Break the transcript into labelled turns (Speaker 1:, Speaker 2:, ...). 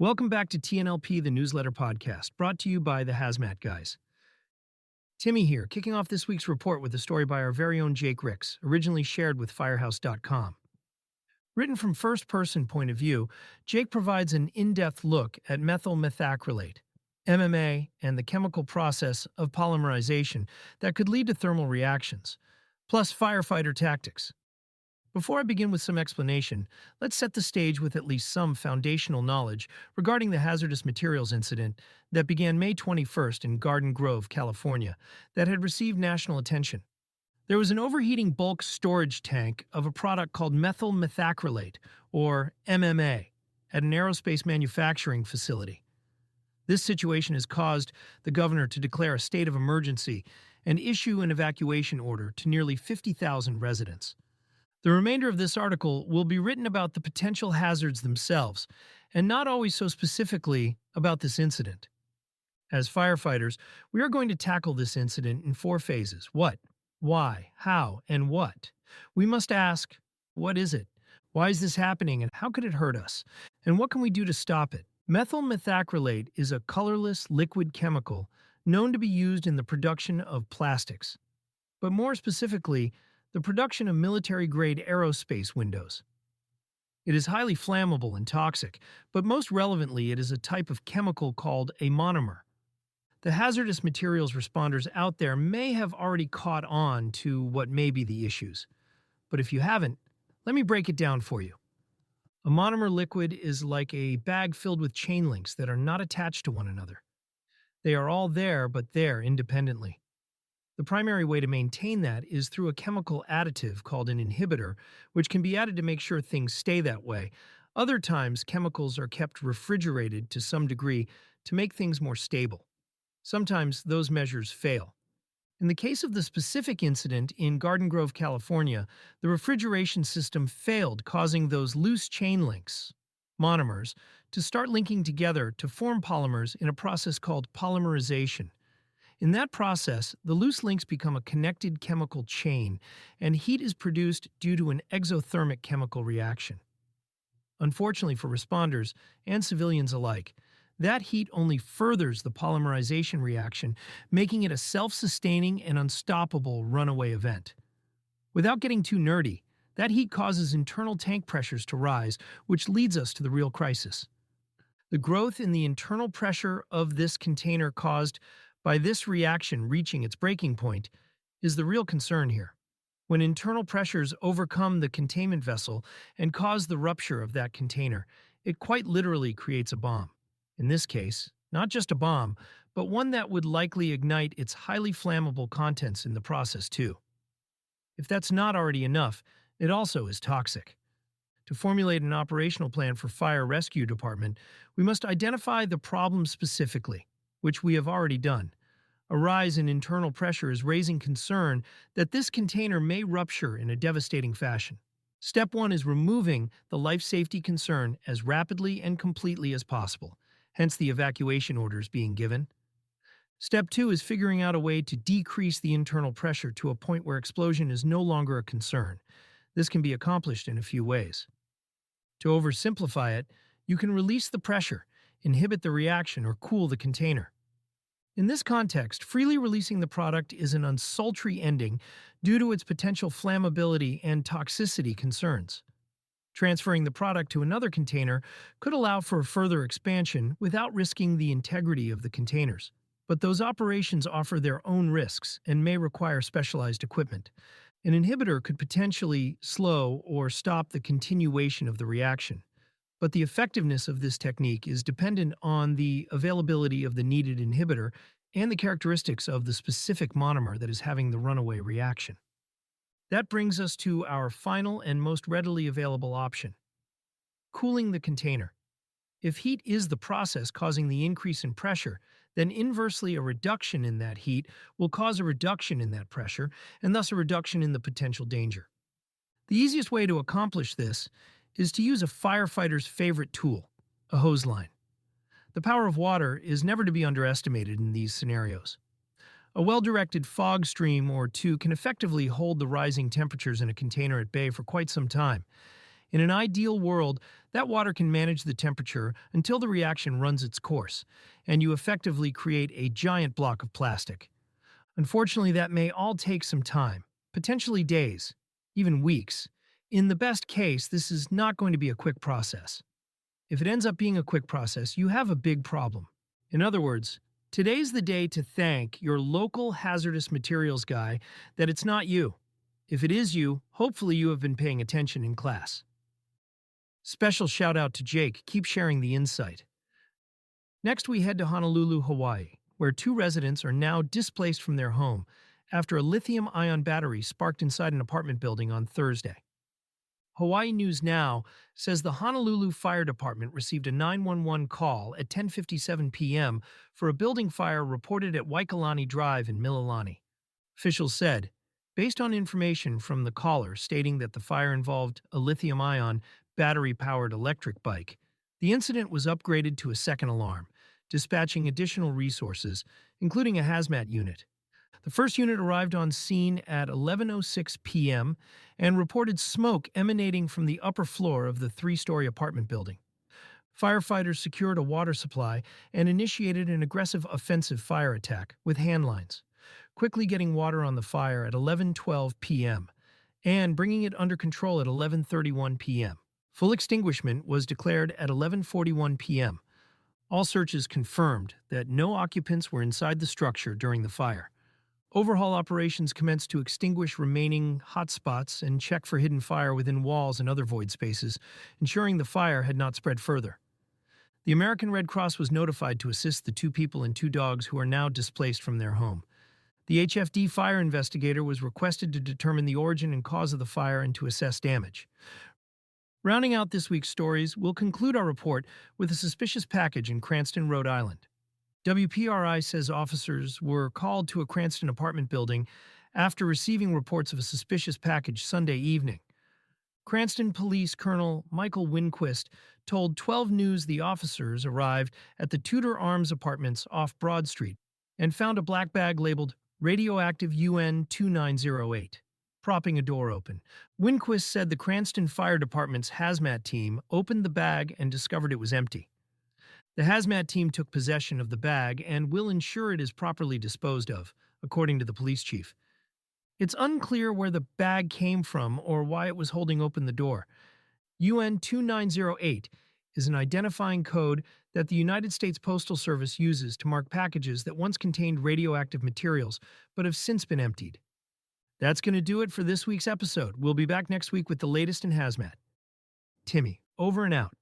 Speaker 1: Welcome back to TNLP, the newsletter podcast, brought to you by the Hazmat Guys. Timmy here, kicking off this week's report with a story by our very own Jake Ricks, originally shared with Firehouse.com. Written from first-person point of view, Jake provides an in-depth look at methyl methacrylate, MMA, and the chemical process of polymerization that could lead to thermal reactions, plus firefighter tactics. Before I begin with some explanation, let's set the stage with at least some foundational knowledge regarding the hazardous materials incident that began May 21st in Garden Grove, California, that had received national attention. There was an overheating bulk storage tank of a product called methyl methacrylate, or MMA, at an aerospace manufacturing facility. This situation has caused the governor to declare a state of emergency and issue an evacuation order to nearly 50,000 residents. The remainder of this article will be written about the potential hazards themselves, and not always so specifically about this incident. As firefighters, we are going to tackle this incident in 4 phases: what, why, how, and what. We must ask, what is it? Why is this happening, and how could it hurt us? And what can we do to stop it? Methyl methacrylate is a colorless liquid chemical known to be used in the production of plastics, but more specifically, the production of military-grade aerospace windows. It is highly flammable and toxic, but most relevantly it is a type of chemical called a monomer. The hazardous materials responders out there may have already caught on to what may be the issues. But if you haven't, let me break it down for you. A monomer liquid is like a bag filled with chain links that are not attached to one another. They are all there, but there independently. The primary way to maintain that is through a chemical additive called an inhibitor, which can be added to make sure things stay that way. Other times, chemicals are kept refrigerated to some degree to make things more stable. Sometimes those measures fail. In the case of the specific incident in Garden Grove, California, the refrigeration system failed, causing those loose chain links, monomers, to start linking together to form polymers in a process called polymerization. In that process, the loose links become a connected chemical chain, and heat is produced due to an exothermic chemical reaction. Unfortunately for responders and civilians alike, that heat only furthers the polymerization reaction, making it a self-sustaining and unstoppable runaway event. Without getting too nerdy, that heat causes internal tank pressures to rise, which leads us to the real crisis. The growth in the internal pressure of this container caused by this reaction reaching its breaking point is the real concern here. When internal pressures overcome the containment vessel and cause the rupture of that container, it quite literally creates a bomb. In this case, not just a bomb, but one that would likely ignite its highly flammable contents in the process too. If that's not already enough, it also is toxic. To formulate an operational plan for fire rescue department, we must identify the problem specifically, which we have already done. A rise in internal pressure is raising concern that this container may rupture in a devastating fashion. Step 1 is removing the life safety concern as rapidly and completely as possible, hence the evacuation orders being given. Step 2 is figuring out a way to decrease the internal pressure to a point where explosion is no longer a concern. This can be accomplished in a few ways. To oversimplify it, you can release the pressure, inhibit the reaction, or cool the container. In this context, freely releasing the product is an unsultry ending due to its potential flammability and toxicity concerns. Transferring the product to another container could allow for further expansion without risking the integrity of the containers. But those operations offer their own risks and may require specialized equipment. An inhibitor could potentially slow or stop the continuation of the reaction. But the effectiveness of this technique is dependent on the availability of the needed inhibitor and the characteristics of the specific monomer that is having the runaway reaction. That brings us to our final and most readily available option: cooling the container. If heat is the process causing the increase in pressure, then inversely a reduction in that heat will cause a reduction in that pressure, and thus a reduction in the potential danger. The easiest way to accomplish this is to use a firefighter's favorite tool, a hose line. The power of water is never to be underestimated in these scenarios. A well-directed fog stream or two can effectively hold the rising temperatures in a container at bay for quite some time. In an ideal world, that water can manage the temperature until the reaction runs its course, and you effectively create a giant block of plastic. Unfortunately, that may all take some time, potentially days, even weeks. In the best case, this is not going to be a quick process. If it ends up being a quick process, you have a big problem. In other words, today's the day to thank your local hazardous materials guy that it's not you. If it is you, hopefully you have been paying attention in class. Special shout out to Jake, keep sharing the insight. Next, we head to Honolulu, Hawaii, where two residents are now displaced from their home after a lithium-ion battery sparked inside an apartment building on Thursday. Hawaii News Now says the Honolulu Fire Department received a 911 call at 10:57 p.m. for a building fire reported at Waikalani Drive in Mililani. Officials said, based on information from the caller stating that the fire involved a lithium-ion battery-powered electric bike, the incident was upgraded to a second alarm, dispatching additional resources, including a hazmat unit. The first unit arrived on scene at 11:06 p.m. and reported smoke emanating from the upper floor of the three-story apartment building. Firefighters secured a water supply and initiated an aggressive offensive fire attack with handlines, quickly getting water on the fire at 11:12 p.m. and bringing it under control at 11:31 p.m. Full extinguishment was declared at 11:41 p.m. All searches confirmed that no occupants were inside the structure during the fire. Overhaul operations commenced to extinguish remaining hotspots and check for hidden fire within walls and other void spaces, ensuring the fire had not spread further. The American Red Cross was notified to assist the two people and two dogs who are now displaced from their home. The HFD fire investigator was requested to determine the origin and cause of the fire and to assess damage. Rounding out this week's stories, we'll conclude our report with a suspicious package in Cranston, Rhode Island. WPRI says officers were called to a Cranston apartment building after receiving reports of a suspicious package Sunday evening. Cranston Police Colonel Michael Winquist told 12 News the officers arrived at the Tudor Arms Apartments off Broad Street and found a black bag labeled Radioactive UN2908, propping a door open. Winquist said the Cranston Fire Department's hazmat team opened the bag and discovered it was empty. The hazmat team took possession of the bag and will ensure it is properly disposed of, according to the police chief. It's unclear where the bag came from or why it was holding open the door. UN2908 is an identifying code that the United States Postal Service uses to mark packages that once contained radioactive materials but have since been emptied. That's going to do it for this week's episode. We'll be back next week with the latest in hazmat. Timmy, over and out.